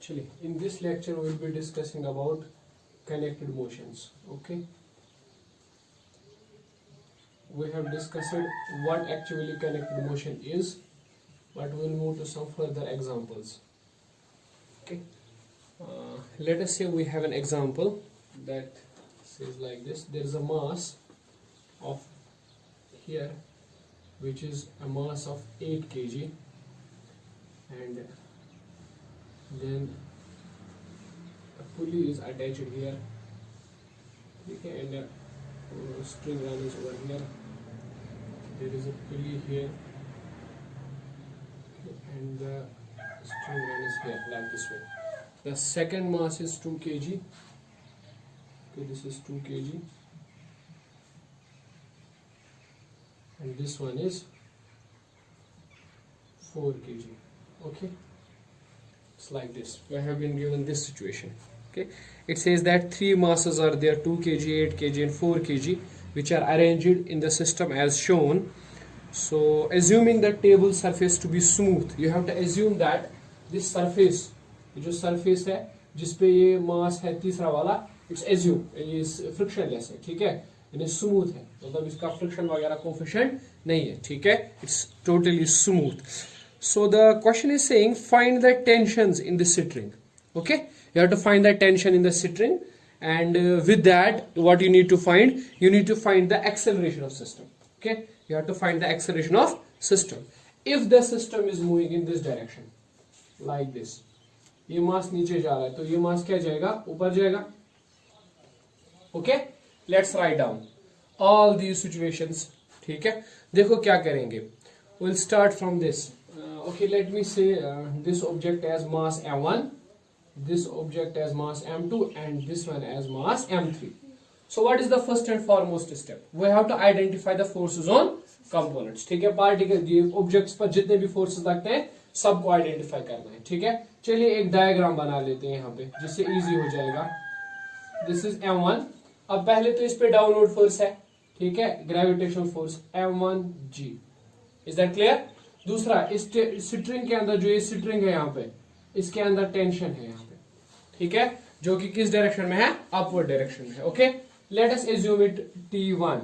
Actually, in this lecture we will be discussing about connected motions. Okay, we have discussed what actually connected motion is, but we will move to some further examples. Okay, let us say we have an example that says like this: there is a mass of here which is a mass of 8 kg, and then a pulley is attached here, okay, and a string runs over here. There is a pulley here, and the string runs here like this way. The second mass is 2 kg. Okay, this is 2 kg, and this one is 4 kg. Okay, it's like this. We have been given this situation. Okay, it says that three masses are there: 2 kg, 8 kg, and 4 kg, which are arranged in the system as shown. So, assuming the table surface to be smooth, you have to assume that this surface, जो surface है जिसपे ये mass है तीसरा वाला, it's assume ये frictionless है, ठीक है, यानी smooth है, मतलब इसका friction वगैरह coefficient नहीं है, ठीक है, it's totally smooth. So the question is saying find the tensions in the string. Okay, you have to find the tension in the string, and with that what you need to find the acceleration of system. Okay, you have to find the acceleration of system. If the system is moving in this direction like this, ये मास नीचे जा रहा है तो ये मास क्या जाएगा, ऊपर जाएगा. Okay, let's write down all these situations. ठीक है, देखो क्या करेंगे. We'll start from this. Okay, let me say this object as mass m1, this object as mass m2, and this one as mass m3. So what is the first and foremost step? We have to identify the forces on components. ठीक है, particle objects पर जितने भी forces लगते हैं सबको identify करना है. ठीक है, चलिए एक डायग्राम बना लेते हैं यहाँ पे जिससे इजी हो जाएगा. This is m1. अब पहले तो इस पे डाउनवर्ड फोर्स है, ठीक है, gravitational force m1g. Is that clear? दूसरा, इस स्ट्रिंग के अंदर जो ये स्ट्रिंग है यहाँ पे, इसके अंदर टेंशन है यहाँ पे, ठीक है, जो कि किस डायरेक्शन में है, अपवर्ड डायरेक्शन में है. Okay, let us assume it t1,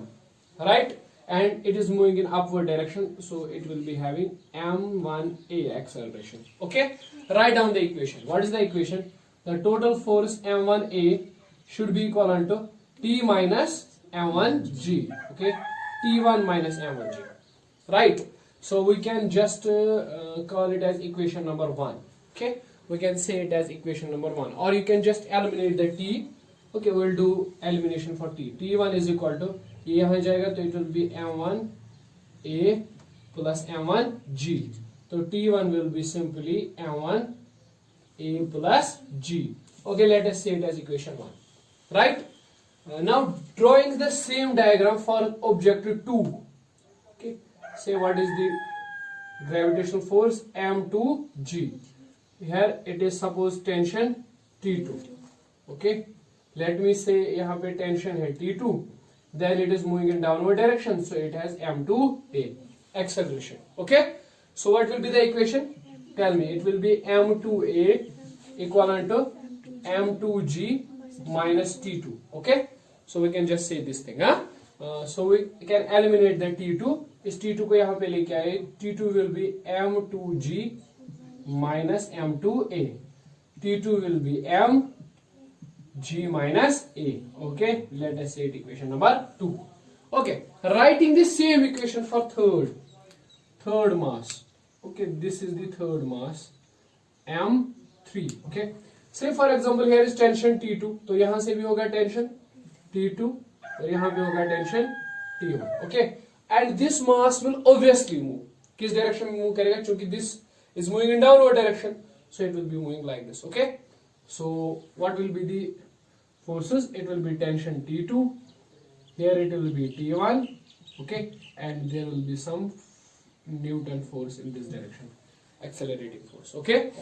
right, and it is moving in upward direction, so it will be having m1a acceleration. Okay, write down the equation. What is the equation? The total force m1a should be equal to t minus m1g. Okay, t1 minus m1g, right? So we can just call it as equation number 1. Okay, we can say it as equation number 1, or you can just eliminate the t. Okay, we'll do elimination for t. t1 is equal to, ये हो जाएगा तो it will be m1a plus m1g. तो t1 will be simply m1a plus g. Okay, let us say it as equation 1, right? Now drawing the same diagram for object 2. Okay, say what is the gravitational force m2g. Here it is suppose tension t2. Okay, let me say यहाँ पे tension है t2, then it is moving in downward direction, so it has m2a acceleration. Okay, so what will be the equation? Tell me. It will be m2a equivalent to m2g minus t2. Okay, so we can just say this thing, so we can eliminate the t2. इस t2 को यहाँ पे लेके आए, t2 will be m2g minus m2a. t2 will be mg minus a. Okay, let us say it equation number 2. Okay, writing the same equation for third mass. Okay, this is the third mass m3. Okay, say for example here is tension t2, तो यहाँ से भी होगा tension t2 और यहाँ पे होगा tension t1. Okay, and this mass will obviously move. किस डायरेक्शन में मूव करेगा? क्योंकि this is moving in downward direction, so it will be moving like this. Okay, so what will be the forces? It will be tension t2, here it will be t1, okay, and there will be some Newton force in this direction, accelerating force. Okay,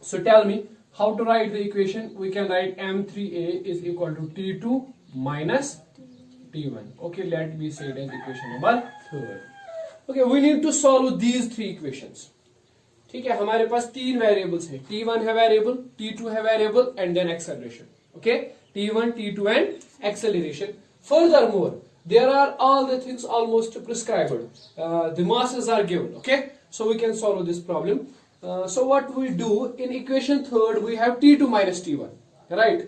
so tell me how to write the equation. We can write m3a is equal to t2 minus t1. Okay, let me say it as equation number 3. Okay, we need to solve these three equations. ठीक है, हमारे पास तीन variables हैं, t1 है variable, t2 है variable and then acceleration. Okay, t1, t2 and acceleration. Furthermore, there are all the things almost prescribed. The masses are given. Okay, so we can solve this problem. So what we do in equation third, we have t2 minus t1, right?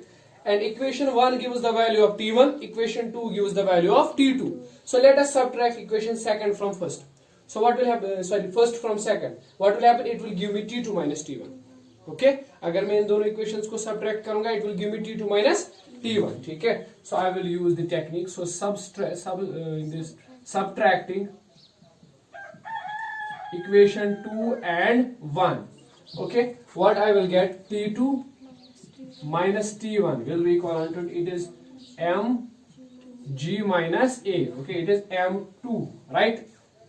And equation 1 gives the value of t1, equation 2 gives the value of t2. So let us subtract equation second from first. So what will happen, first from second, what will happen, it will give me t2 minus t1. Okay, अगर मैं इन दोनों equations को subtract करूंगा, it will give me t2 minus t1. ठीक है, so I will use the technique. So subtracting equation 2 and 1. Okay, what I will get, t2 minus t1 will be equal to, it is mg minus a. Okay, it is m2, right?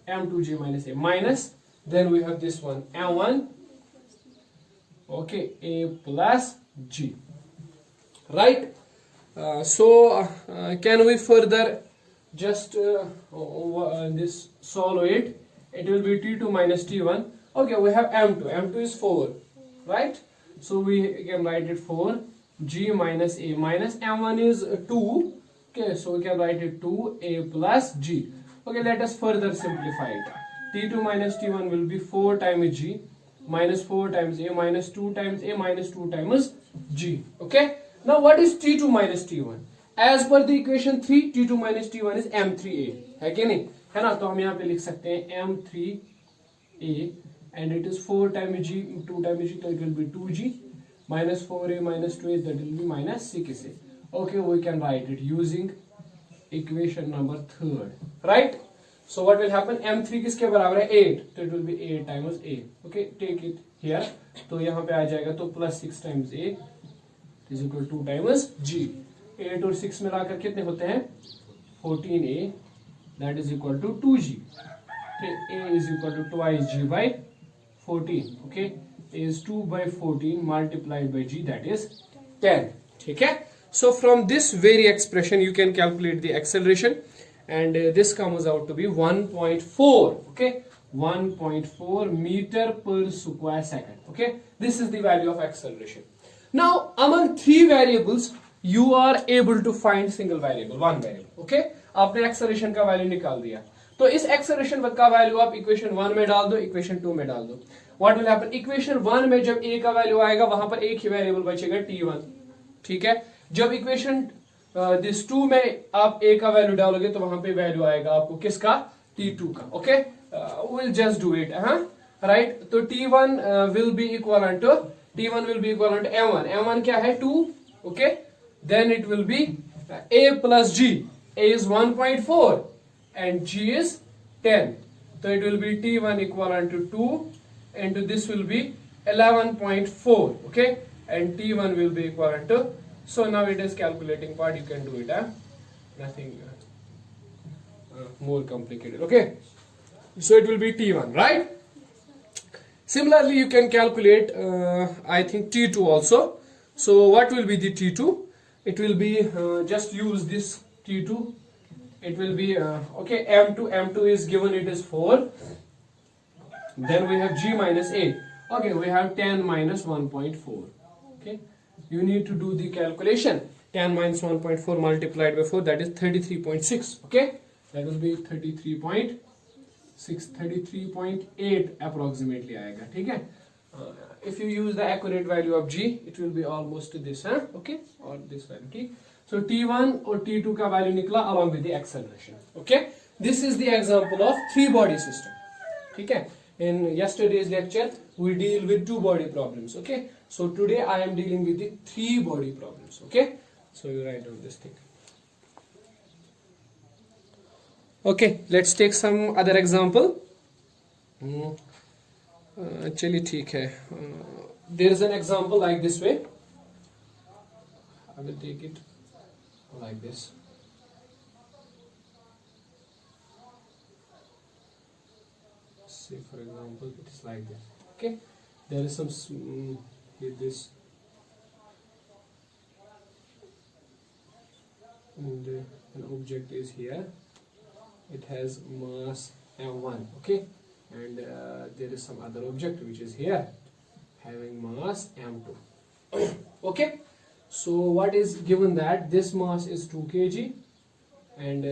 m2g minus a minus, then we have this one, m1, okay, a plus g, right? Can we further just this solve it? It will be t2 minus t1. Okay, we have m2 is 4, right? So we can write it 4 g minus a minus m1 is 2. Okay, so we can write it 2 a plus g. Okay, let us further simplify it. t2 minus t1 will be 4 times g minus 4 times a minus 2 times a minus 2 times g. Okay, now what is t2 minus t1? As per the equation 3, t2 minus t1 is m3a, है कि नहीं, है ना? तो हम यहाँ पे लिख सकते हैं m3a and it is 4 times g 2 times g, so it will be 2g minus 4a minus 2a, that will be minus 6a. Okay, we can write it using equation number 3rd, right? So what will happen, m3 किसके बराबर है 8, तो it will be 8 times a. Okay, take it here, तो यहाँ पे आ जाएगा, तो plus 6 times a is equal to 2 times g. 8 और 6 मिलाकर कितने होते हैं 14a, that is equal to 2g. Okay, a is equal to twice g by 14. Okay, a is 2 by 14 multiplied by g, that is 10. ठीक है, so from this very expression you can calculate the acceleration, and this comes out to be 1.4. Okay, 1.4 meter per square second. Okay, this is the value of acceleration. Now among three variables you are able to find single variable, one variable. Okay, आपने acceleration का value निकाल दिया, तो इस acceleration का value आप equation 1 में डाल दो, equation 2 में डाल दो. What will happen, equation 1 में जब a का value आएगा वहां पर एक ही variable बचेगा t1. ठीक है, जब इक्वेशन दिस 2 में आप a का वैल्यू डालोगे तो वहां पे वैल्यू आएगा आपको किसका, t2 का. Okay, will just do it, right? तो t1 will be equal to m1. m1 क्या है 2. Okay, then it will be a plus g. a is 1.4 and g is 10, so it will be t1 equal to 2 and this will be 11.4. okay, and t1 will be equal to, so now it is calculating part, you can do it, nothing more complicated. Okay, so it will be t1, right? Similarly you can calculate I think t2 also. So what will be the t2? It will be just use this t2, it will be okay, m2 is given, it is 4, then we have g minus a. Okay, we have 10 minus 1.4. okay, you need to do the calculation. 10 minus 1.4 multiplied by 4, that is 33.6. okay, that will be 33.6, 33.8 approximately आएगा. ठीक है, if you use the accurate value of g, it will be almost this, okay, or this value. ठीक, so t1 और t2 का value निकला along with the acceleration. okay, this is the example of three body system. ठीक है, in yesterday's lecture we deal with two body problems. okay, so today I am dealing with the three body problems. okay, so you write down this thing. okay, let's take some other example. चलिए ठीक है, there is an example like this way. I will take it like this. Say for example it is like this. okay, there is some here this, and an object is here, it has mass m1. okay, and there is some other object which is here having mass m2. Okay, so what is given that this mass is 2 kg, and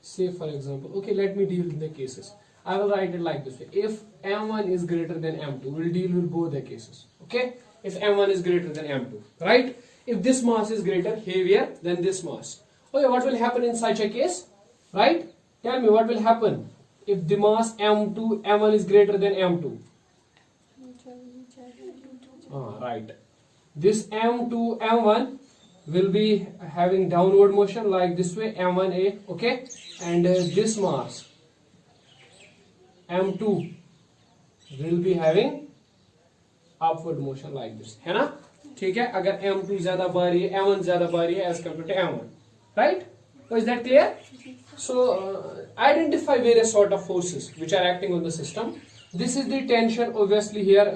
say for example, okay, let me deal with the cases. I will write it like this way: if m1 is greater than m2, we'll deal with both the cases. Okay, if m1 is greater than m2, right? If this mass is greater, heavier than this mass, okay, what will happen in such a case, right? Tell me what will happen if the mass m1 is greater than m2. Right. This m2 m1 will be having downward motion like this way, m1a, okay, and this mass m2 will be having upward motion like this, है ना? ठीक है, अगर m2 ज्यादा भारी है, m1 ज्यादा भारी है as compared to m1, right? So is that clear? So identify various sort of forces which are acting on the system. This is the tension obviously here,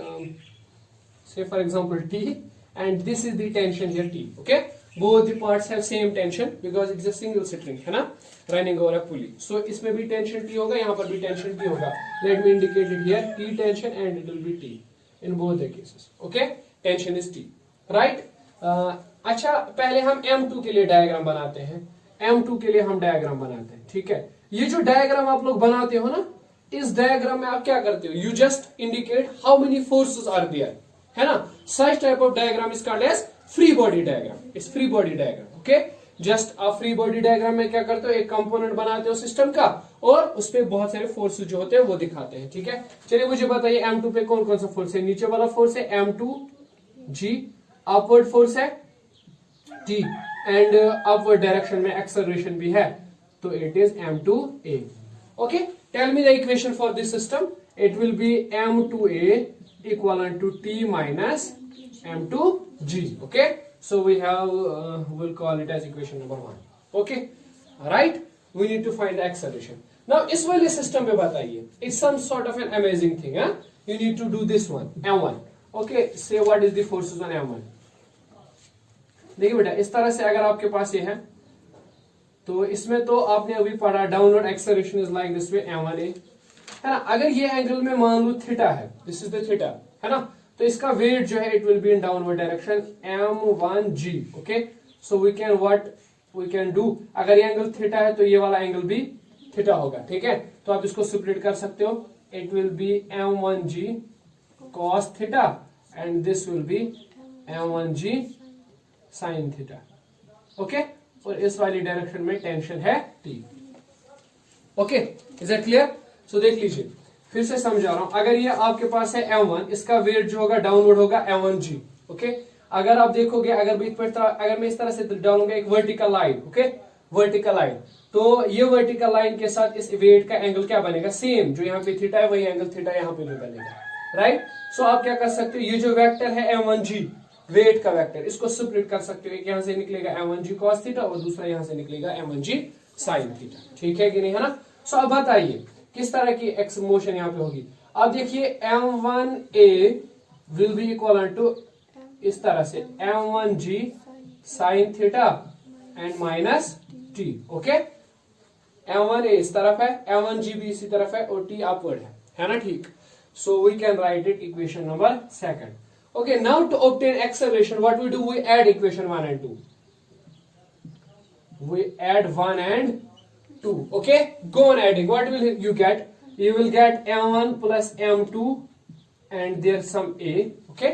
say for example T, and this is the tension here T. Okay, both the parts have same tension because it's a single string, है ना, running over a pulley. So इसमें भी tension T होगा, यहाँ पर भी tension T होगा. Let me indicate it here, T tension, and it will be T in both the cases. Okay, tension is T, right? अच्छा, पहले हम M2 के लिए डायग्राम बनाते हैं. M2 के लिए हम डायग्राम बनाते हैं, ठीक है? ये जो डायग्राम आप लोग बनाते हो ना, इस डायग्राम में आप क्या करते हो? You just indicate how many forces are there, है ना? Such type of diagram is called as free body diagram. It's free body diagram. Okay, just a free body diagram में क्या करते हो? एक कंपोनेंट बनाते हो सिस्टम का और उसपे बहुत सारे फोर्सेस जो होते हैं वो दिखाते हैं, ठीक है? चलिए मुझे बताइए M2 पे कौन कौन सा फोर्स है? नीचे वाला फोर्स है M2G, अपवर्ड फोर्स है T, एंड अपवर्ड डायरेक्शन में एक्सेलरेशन भी है, तो it is M2A. Okay, tell me the equation for this system. It will be M2A equivalent to T minus M2G. Okay, so we have we'll call it as equation number 1. Okay, right? We need to find the acceleration. Now इस वाले system पे बताइए, it's some sort of an amazing thing, huh? You need to do this one, M1. Okay, say what is the forces on M1. देखिए बेटा, इस तरह से अगर आपके पास ये है, तो इसमें तो आपने अभी पढ़ा downward acceleration is like this way M1A, है ना? अगर ये एंगल में मान लो थीटा है, दिस इज द थीटा, है ना? तो इसका वेट जो है it will be in downward direction M1G. Okay, so we can do, अगर ये एंगल थीटा है तो ये वाला एंगल भी थीटा होगा, ठीक है? तो आप इसको स्प्लिट कर सकते हो. It will be M1G cos theta and this will be M1G sin theta. Okay, और इस वाली डायरेक्शन में टेंशन है T. Okay, is that clear? So देख लीजिए, फिर से समझा रहा हूं. अगर ये आपके पास है M1, इसका वेट जो होगा डाउनवर्ड होगा M1G. ओके, अगर आप देखोगे, अगर मैं इस तरह से डालूंगा एक vertical line, okay, vertical line, तो ये वर्टिकल लाइन के साथ इस वेट का एंगल क्या बनेगा? सेम, जो यहाँ पे थीटा है वही एंगल थीटा यहाँ पे भी बनेगा, राइट? सो आप क्या कर सकते हो, ये जो वेक्टर है M1G, वेट का वेक्टर, इसको स्प्लिट कर सकते हो. एक यहां से निकलेगा M1G cos थीटा और दूसरा यहां से निकलेगा M1G sin थीटा. ठीक है कि नहीं, है ना? सो अब बताइए किस तरह की एक्स मोशन यहाँ पे होगी. अब देखिए M1A will be equal to इस तरह से M1G sin theta and minus T. Okay, M1A इस तरफ है, M1G भी इसी तरफ है और T अपवर्ड है ना? ठीक. So we can write it equation number 2. Okay, now to obtain acceleration, what we do? We add equation 1 and 2. We add 1 and 2. Okay, go on adding. What will you get? You will get M1 plus M2 and there's some A. Okay,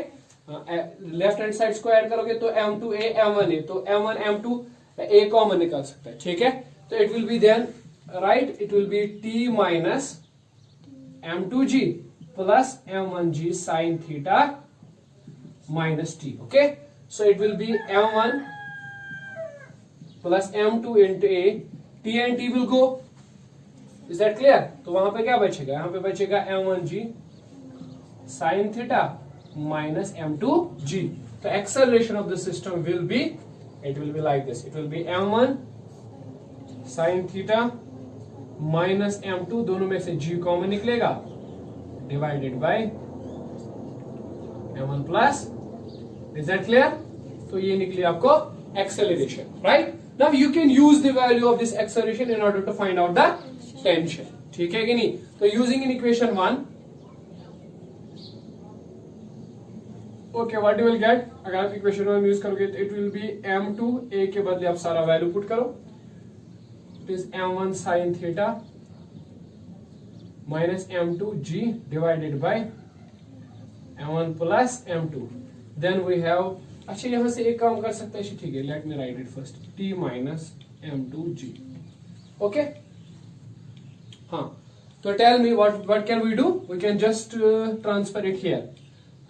left hand side को add करोगे तो M2A M1A, तो M1 M2 A common निकाल सकता है, ठीक है? तो it will be then, right, it will be T minus M2G plus M1G sin theta minus T. Okay, so it will be M1 plus M2 into A. T and T will go. Is that clear? तो वहां पे क्या बचेगा? यहाँ पे बचेगा M1G sin theta minus M2G. The acceleration of the system will be, it will be like this. It will be M1 sin theta minus M2, दोनों में से G कॉमन निकलेगा, divided by M1 plus. Is that clear? तो ये निकली आपको acceleration, right? Now you can use the value of this acceleration in order to find out the tension. ठीक है कि नहीं? तो using in equation 1, okay, what you will get, अगर आप इक्वेशन 1 यूज करोगे तो it will B m2, a के बदले आप सारा वैल्यू पुट करो, it is m1 sin theta minus m2 g divided by m1 plus m2, then we have, अच्छा यहां से एक काम कर सकते हैं, ठीक है, let me write it first, t minus m2 g, okay, हाँ, तो tell me what can we do, we can just transfer it here,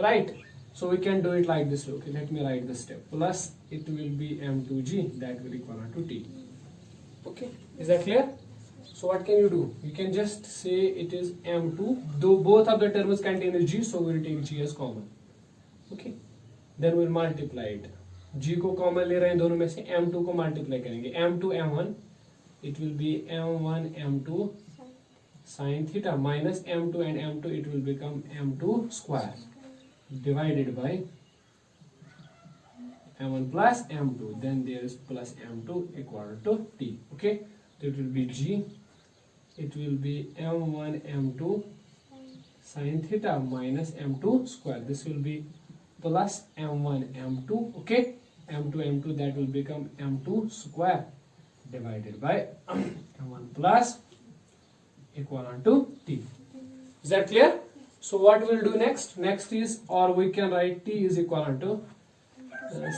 right, so we can do it like this, okay, let me write the step, plus it will be m2g that will equal to t, okay, is that clear? So what can you do, you can just say it is m2, though both of the terms contain g, so we'll take g as common, okay, then we'll multiply it, g को common ले रहे हैं दोनों में से, m2 को multiply करेंगे, m2 m1, it will be m1 m2 sin theta minus m2 and m2, it will become m2 square divided by m1 plus m2, then there is plus m2 equal to t, okay, so it will be g, it will be m1 m2 sin theta minus m2 square, this will be plus m1 m2, okay, m2 m2, that will become m2 square divided by m1 plus equal to t, is that clear? So what we'll do next? Next is, or we can write t is equal to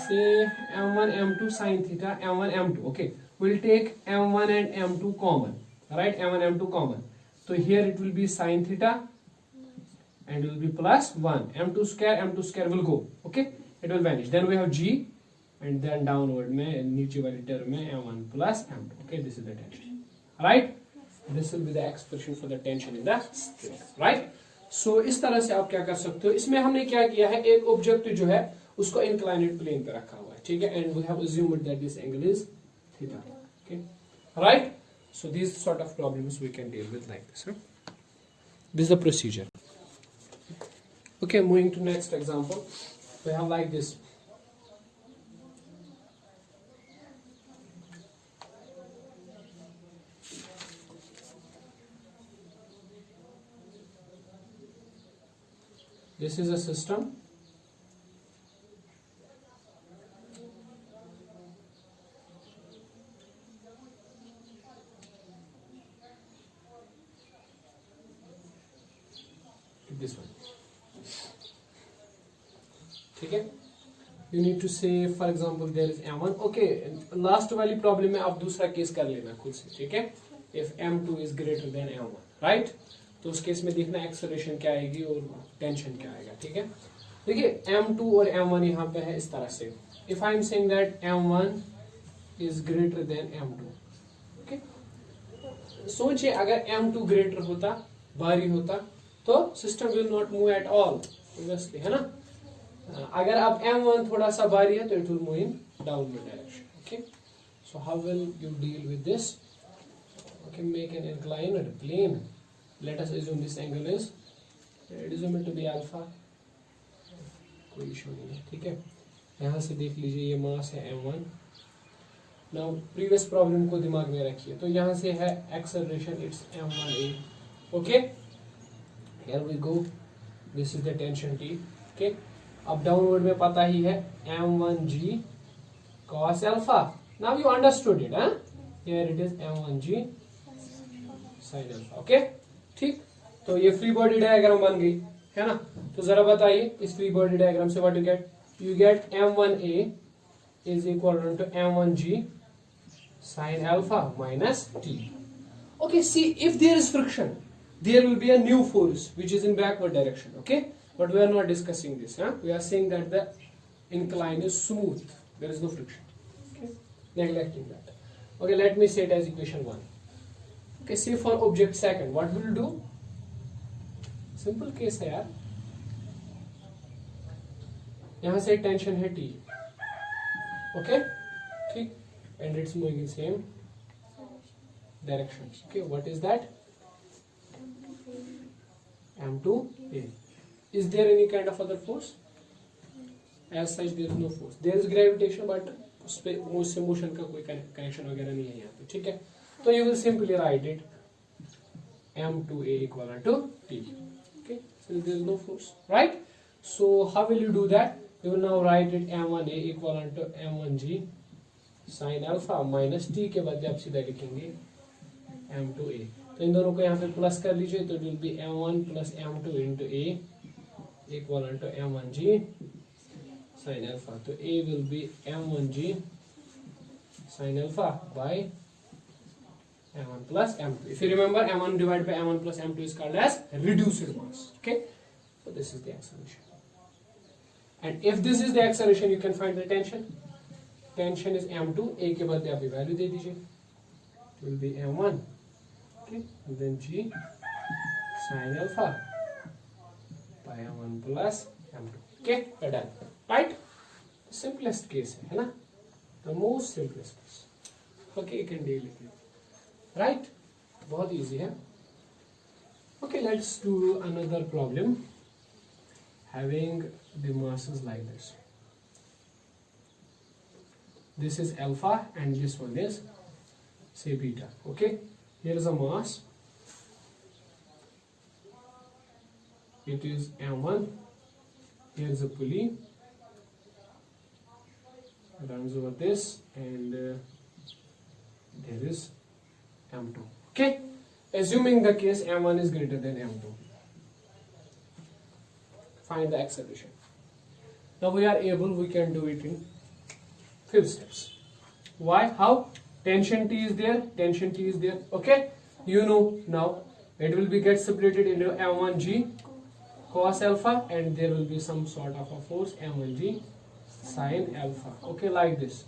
say m1 m2 sin theta m1 m2. Okay, we'll take m1 and m2 common. Right, m1 m2 common. So here it will be sin theta, and it will be plus 1. m2 square will go. Okay, it will vanish. Then we have g, and then downward में नीचे वाली term में m1 plus m2. Okay, this is the tension. Right, this will be the expression for the tension in the string. Right. सो इस तरह से आप क्या कर सकते हो, इसमें हमने क्या किया है, एक ऑब्जेक्ट जो है उसको इंक्लाइनेड प्लेन पे रखा हुआ है, ठीक है, and we have assumed that this angle is theta, okay, right, so this sort of problems we can deal with like this, this is the procedure, okay, moving to next example, we have like this, this is a system, this one, ठीक है, you need to say for example there is m1, okay, last वाली problem में आप दूसरा case कर लेना खुद से, ठीक है, if m2 is greater than m1, right, तो उस केस में देखना एक्सेलरेशन क्या आएगी और टेंशन क्या आएगा, ठीक है, देखिए m2 और m1 यहाँ पे है इस तरह से, if I am saying that m1 is greater than m2, okay, सोचिए अगर m2 ग्रेटर होता, भारी होता, तो system will not move at all, obviously, है ना, अगर अब m1 थोड़ा सा भारी है तो it will move in downward direction, okay, so how will you deal with this, okay, make an inclined plane, let us assume this angle is, assume it to be alpha, कोई issue नहीं है, ठीक है, यहाँ से देख लीजिए ये मास है m1, नाउ प्रीवियस प्रॉब्लम को दिमाग में रखिए, तो यहाँ से है acceleration, it's m1a, okay, here we go, this is the tension t, okay, अब डाउनवर्ड में पता ही है m1g cos alpha, now you understood it, here it is m1g sin alpha, okay, ठीक, तो ये फ्री बॉडी डायग्राम बन गई है ना, तो जरा बताइए इस फ्री बॉडी डायग्राम से what you get m1a is equal to m1g sin alpha minus t, okay, see if there is friction there will be a new force which is in backward direction, okay, but we are not discussing this, we are saying that the incline is smooth, there is no friction, okay, neglecting that, okay, let me say it as equation 1, okay, say for object second what will do, simple case है यार, यहां से tension है T, okay, ठीक, and it's moving in same direction, okay, what is that, m2a, is there any kind of other force, as such there is no force, there is gravitation but उससे motion का कोई connection वगैरह नहीं है यहाँ पे, ठीक है, तो you will simply write it m2a equivalent to t. Okay, so there is no force, right? So how will you do that? You will now write it m1a equivalent to m1g sin alpha minus t के बदले आप सीधा लिखेंगे m2a. तो इन दोनों को यहाँ पे प्लस कर लीजिए, तो it will be m1 plus m2 into a equivalent to m1g sin alpha. तो a will be m1g sin alpha by m1 plus m2. If you remember, m1 divided by m1 plus m2 is called as reduced mass. Okay, so this is the acceleration. And if this is the acceleration, you can find the tension. Tension is m2. A के बदले आप ये value दे दीजिए. It will be m1. Okay, and then g sin alpha by m1 plus m2. Okay, we're done. Right? Simplest case है ना? The most simplest case. Okay, you can deal with it. Right? बहुत easy है. Okay, let's do another problem having the masses like this. This is alpha and this one is say beta. Okay, here is a mass. It is m1. Here is a pulley. Runs over this, and there is m2. Okay, assuming the case m1 is greater than m2. Find the acceleration. Now we are able, we can do it in few steps. Why? How? Tension T is there, tension T is there. Okay, you know now it will be get separated into m1g cos alpha, and there will be some sort of a force m1g sin alpha. Okay, like this.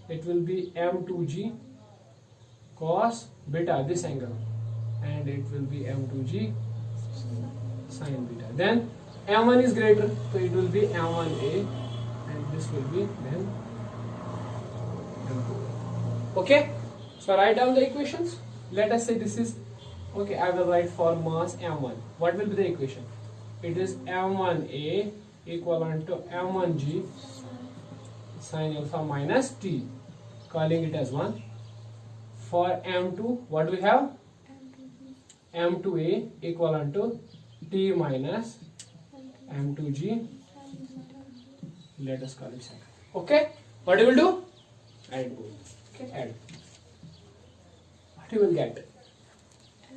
It will be m2g cos beta, this angle, and it will be m2g sin beta. Then m1 is greater, so it will be m1a, and this will be then m2. Okay, so write down the equations. Let us say this is, okay, I will write for mass m1. What will be the equation? It is m1a equivalent to m1g sin alpha minus t, calling it as 1. For m2, what we have? m2a equivalent to t minus m2g, let us call it second. Okay, what you will do? Add both. Okay, add. What you will get?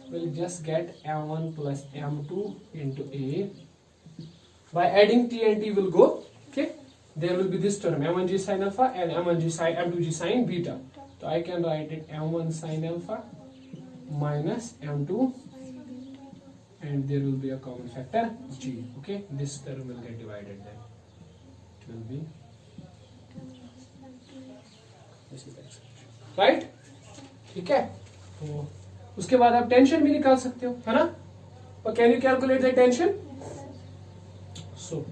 We'll just get m1 plus m2 into a. By adding t and t will go. Okay, there will be this term m1g sin alpha and m2g sin beta. So I can write it m1 sin alpha minus m2, and there will be a common factor g. Okay, this term will get divided then. It will be this is the expression, right? ठीक है, तो उसके बाद आप tension भी निकाल सकते हो, है ना? But can you calculate the tension? So,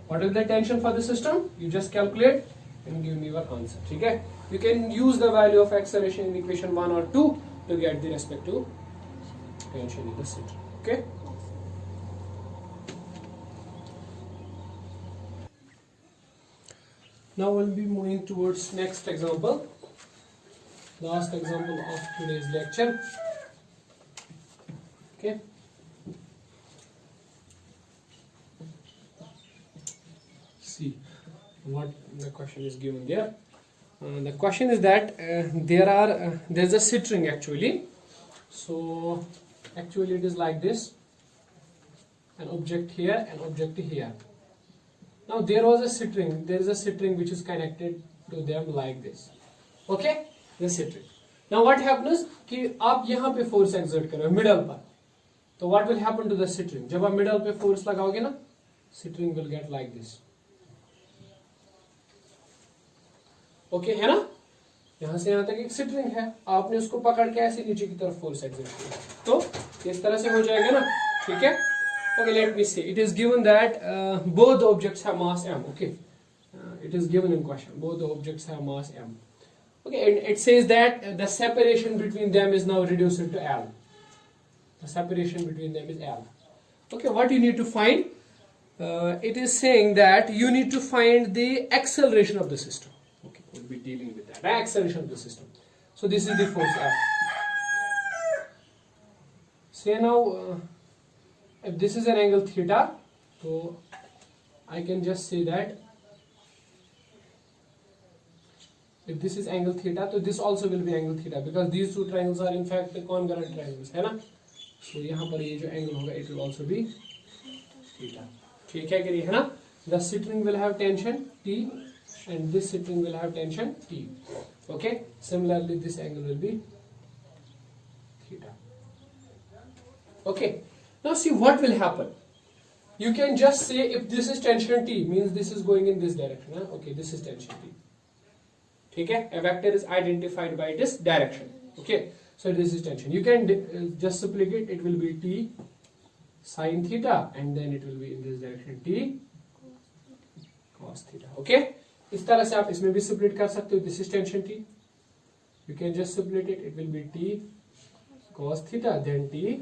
what is the tension for the system? You just calculate and give me your answer. ठीक है? You can use the value of acceleration in equation 1 or 2 to get the respective tension in the system. Okay? Now we'll be moving towards next example. Last example of today's lecture. Okay. See what the question is given there. The question is that there's a string actually. So actually it is like this. An object here, an object here. Now there was a string. There is a string which is connected to them like this. Okay, the string. Now what happens कि आप यहाँ पे force exert करो middle पर, तो what will happen to the string? जब आप middle पे force लगाओगे ना, string will get like this. Okay है ना? यहाँ से यहाँ तक एक string है, आपने उसको पकड़ के ऐसे नीचे की तरफ force exert किया, तो इस तरह से हो जाएगा ना, ठीक है? Okay, let me see. It is given that both the objects have mass m. Okay, it is given in question. Both the objects have mass m. Okay, and it says that the separation between them is now reduced to L. The separation between them is L. Okay, what you need to find? It is saying that you need to find the acceleration of the system. Okay, we'll be dealing with that. The acceleration of the system. So this is the force F. say now if this is an angle theta, so I can just say that if this is angle theta, so this also will be angle theta, because these two triangles are in fact the congruent triangles, है ना. So यहाँ पर ये जो angle होगा, it will also be theta. ठीक है कि है ना. The string will have tension T and this string will have tension T. Okay. Similarly, this angle will be theta. Okay. Now see what will happen. You can just say if this is tension T, means this is going in this direction. Huh? Okay, this is tension T. ठीक है. A vector is identified by this direction. Okay. So this is tension. You can just supplicate. It will be T sin theta, and then it will be in this direction T cos theta. Okay. इस तरह से आप इसमें भी split कर सकते हो. This is tension T. You can just split it. It will be T cos theta, then T.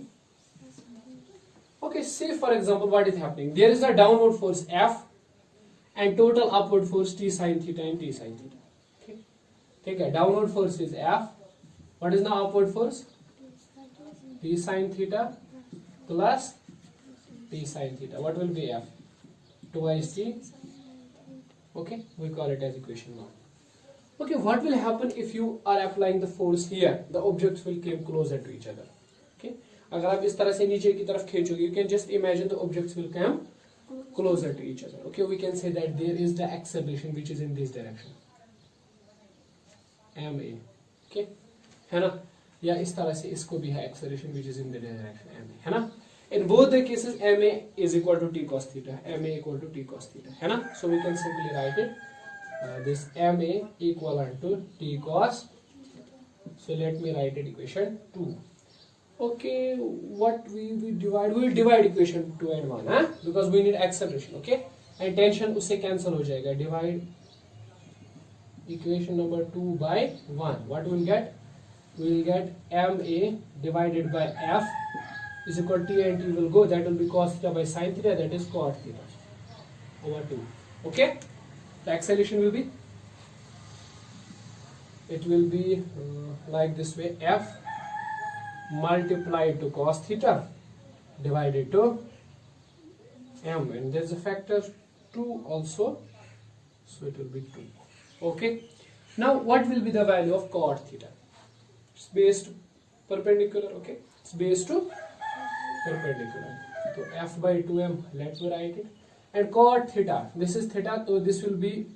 Okay. Say for example, what is happening? There is a downward force F, and total upward force T sin theta and T sin theta. Okay. ठीक है. Downward force is F. What is the upward force? T sin theta plus T sin theta. What will be F? Twice T. Okay, we call it as equation 1. Okay, what will happen if you are applying the force here? The objects will come closer to each other. Okay, अगर आप इस तरह से नीचे की तरफ खींचोगे, you can just imagine the objects will come closer to each other. Okay, we can say that there is the acceleration which is in this direction, ma. Okay, है ना. या इस तरह से इसको भी है acceleration which is in the direction ma, है ना. In both the cases, ma is equal to t cos theta. ma equal to t cos theta, है ना. So we can simply write it this ma equivalent to t cos. So let me write it equation 2. Okay, what we divide? We will divide equation 2 and 1, huh? Because we need acceleration. Okay, and tension उससे cancel हो जाएगा. Divide equation number 2 by 1. What we will get? We will get ma divided by f is equal to t, and t will go. That will be cos theta by sin theta. That is cot theta over 2. Okay. The acceleration will be. It will be like this way: f multiplied to cos theta divided to m, and there is a factor 2 also, so it will be 2. Okay. Now what will be the value of cot theta? It's based perpendicular. Okay, it's based to perpendicular. So f by 2m, let me write it. And cot theta, this is theta, so this will be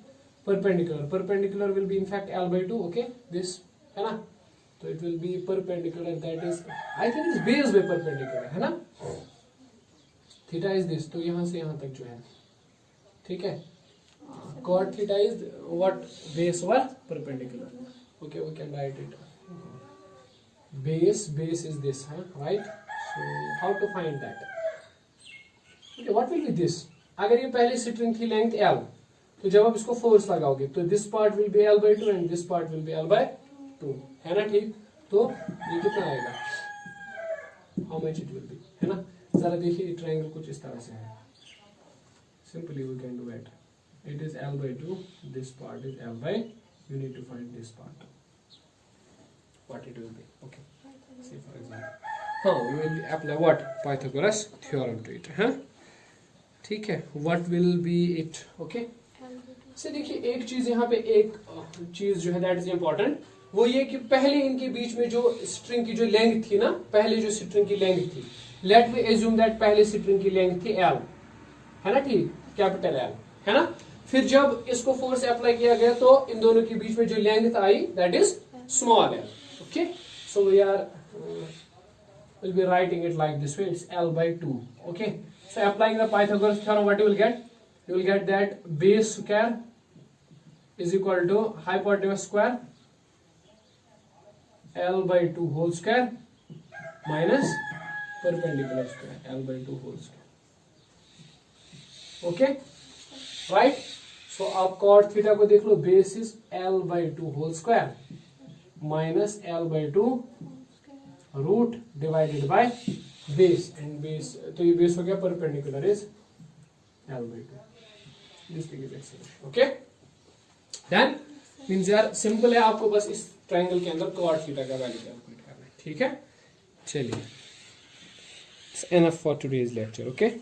perpendicular. Perpendicular will be in fact L by 2. Okay, this है ना. So it will be perpendicular. That is, I think it is base by perpendicular, है ना. Theta is this, तो यहाँ से यहाँ तक जो है, ठीक है. Cot theta is what? Base over perpendicular. Okay, we can write it. Base is this, huh? Right? So how to find that? Okay, what will be this? अगर ये पहले स्ट्रिंग थी लेंथ L, तो जब आप इसको फोर्स लगाओगे तो this part will be L by 2 and this part will be L by 2, है ना. ठीक, तो ये कितना आएगा? How much it will be, है ना. जरा देखिए ट्रायंगल कुछ इस तरह से है. Simply we can do it. It is L by 2. This part is L by. You need to find this part. What it will be? Okay. See for example. We will apply what? Pythagoras theorem to it. हाँ, ठीक है. What will be it? Okay. से देखिए एक चीज यहाँ पे, एक चीज जो है that is important, वो ये कि पहले इनके बीच में जो स्ट्रिंग की जो लेंथ थी ना, पहले जो स्ट्रिंग की लेंथ थी, let me assume that पहले स्ट्रिंग की लेंथ थी L, है ना. ठीक, कैपिटल L, है ना. फिर जब इसको फोर्स अप्लाई किया गया तो इन दोनों के बीच में जो length I that is small l. Okay, so we are will be writing it like this way. It's L by 2. Okay, so applying the Pythagoras theorem, what you will get? You will get that base square is equal to hypotenuse square L by 2 whole square minus perpendicular square L by 2 whole square. Okay, right? So आप cot theta को देख लो, base is L by 2 whole square minus L by 2 root divided by base, and base, तो ये base हो गया, perpendicular is L by 2. This thing is acceleration. Okay, then means यार simple है, आपको बस इस triangle के अंदर cot theta का वैल्यू कैलकुलेट करना है. ठीक है, चलिए It's enough for today's lecture. Okay.